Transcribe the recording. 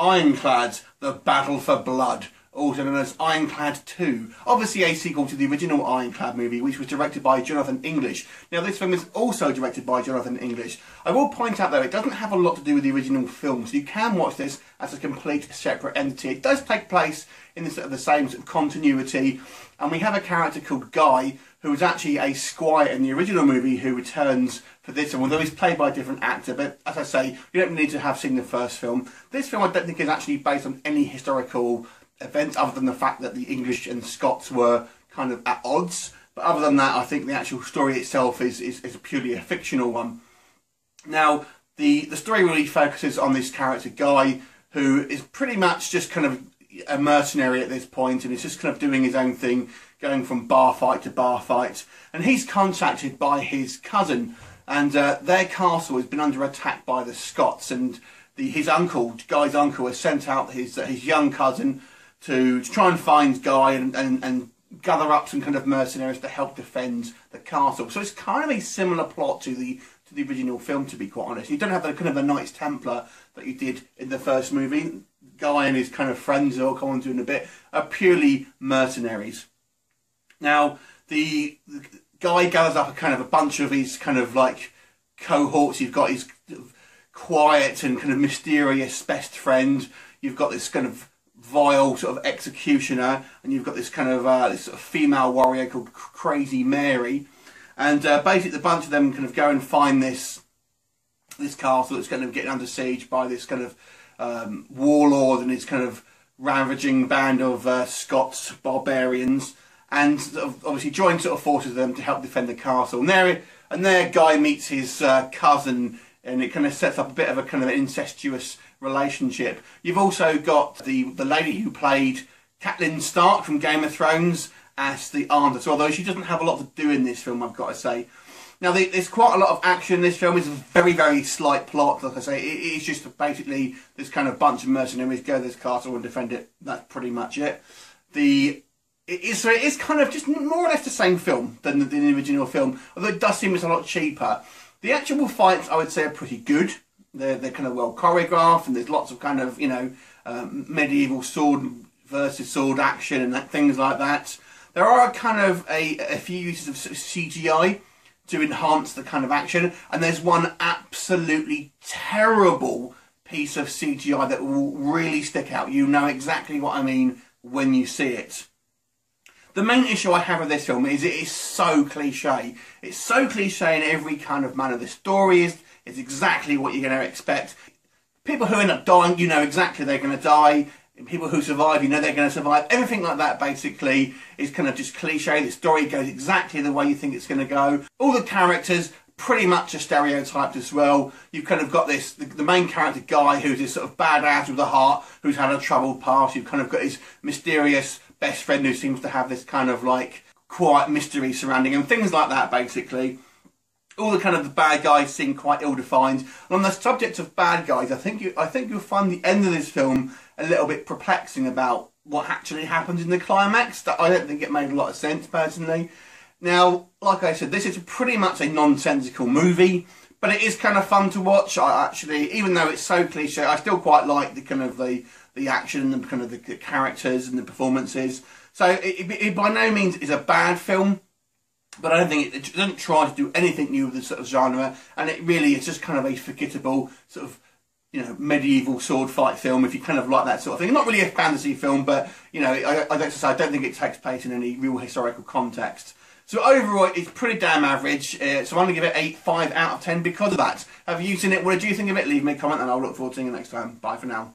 Ironclad, The Battle for Blood, also known as Ironclad 2. Obviously a sequel to the original Ironclad movie, which was directed by Jonathan English. Now this film is also directed by Jonathan English. I will point out though, it doesn't have a lot to do with the original film, so you can watch this as a complete separate entity. It does take place in the same sort of continuity, and we have a character called Guy, who was actually a squire in the original movie, who returns for this one, although he's played by a different actor. But as I say, you don't need to have seen the first film. This film I don't think is actually based on any historical events, other than the fact that the English and Scots were kind of at odds. But other than that, I think the actual story itself is purely a fictional one. Now, the story really focuses on this character, Guy, who is pretty much just kind of a mercenary at this point, and he's just kind of doing his own thing, going from bar fight to bar fight. And he's contacted by his cousin, and their castle has been under attack by the Scots, and his uncle, Guy's uncle, has sent out his young cousin to try and find Guy and gather up some kind of mercenaries to help defend the castle. So it's kind of a similar plot to the original film, to be quite honest. You don't have the kind of a Knights Templar that you did in the first movie. Guy and his kind of friends, who I'll come on to in a bit, are purely mercenaries. Now, the Guy gathers up a bunch of his kind of like cohorts. You've got his quiet and kind of mysterious best friend. You've got this kind of vile sort of executioner, and you've got this kind of this sort of female warrior called Crazy Mary. And basically, the bunch of them kind of go and find this castle that's kind of getting under siege by this kind of warlord and his kind of ravaging band of Scots barbarians, and obviously join sort of forces with them to help defend the castle. And there Guy meets his cousin, and it kind of sets up a bit of a kind of incestuous relationship. You've also got the lady who played Catelyn Stark from Game of Thrones as the aunt, so although she doesn't have a lot to do in this film, I've got to say. Now, there's quite a lot of action in this film. It's a very, very slight plot. Like I say, it is just basically this kind of bunch of mercenaries go to this castle and defend it. That's pretty much it. It is kind of just more or less the same film than the original film, although it does seem it's a lot cheaper. The actual fights, I would say, are pretty good. They're kind of well choreographed, and there's lots of kind of, medieval sword versus sword action and things like that. There are kind of a few uses of CGI to enhance the kind of action, and there's one absolutely terrible piece of CGI that will really stick out. You know exactly what I mean when you see it. The main issue I have with this film is it is so cliche. It's so cliche in every kind of manner. The story is exactly what you're going to expect. People who end up dying, you know exactly they're going to die. People who survive, you know they're going to survive. Everything like that basically is kind of just cliche. The story goes exactly the way you think it's going to go. All the characters pretty much are stereotyped as well. You've kind of got the main character Guy, who's this sort of badass with a heart, who's had a troubled past. You've kind of got his mysterious best friend who seems to have this kind of like quiet mystery surrounding him. Things like that basically. All the kind of the bad guys seem quite ill-defined. And on the subject of bad guys, I think you'll find the end of this film a little bit perplexing about what actually happens in the climax. That I don't think it made a lot of sense personally. Now, like I said, this is pretty much a nonsensical movie, but it is kind of fun to watch. I actually, even though it's so cliche, I still quite like the kind of the action and kind of the characters and the performances. So it by no means is a bad film. But I don't think it doesn't try to do anything new with this sort of genre, and it really is just kind of a forgettable sort of, medieval sword fight film, if you kind of like that sort of thing. Not really a fantasy film, but, I don't think it takes place in any real historical context. So overall, it's pretty damn average, so I'm going to give it 5 out of 10 because of that. Have you seen it? What did you think of it? Leave me a comment and I'll look forward to seeing you next time. Bye for now.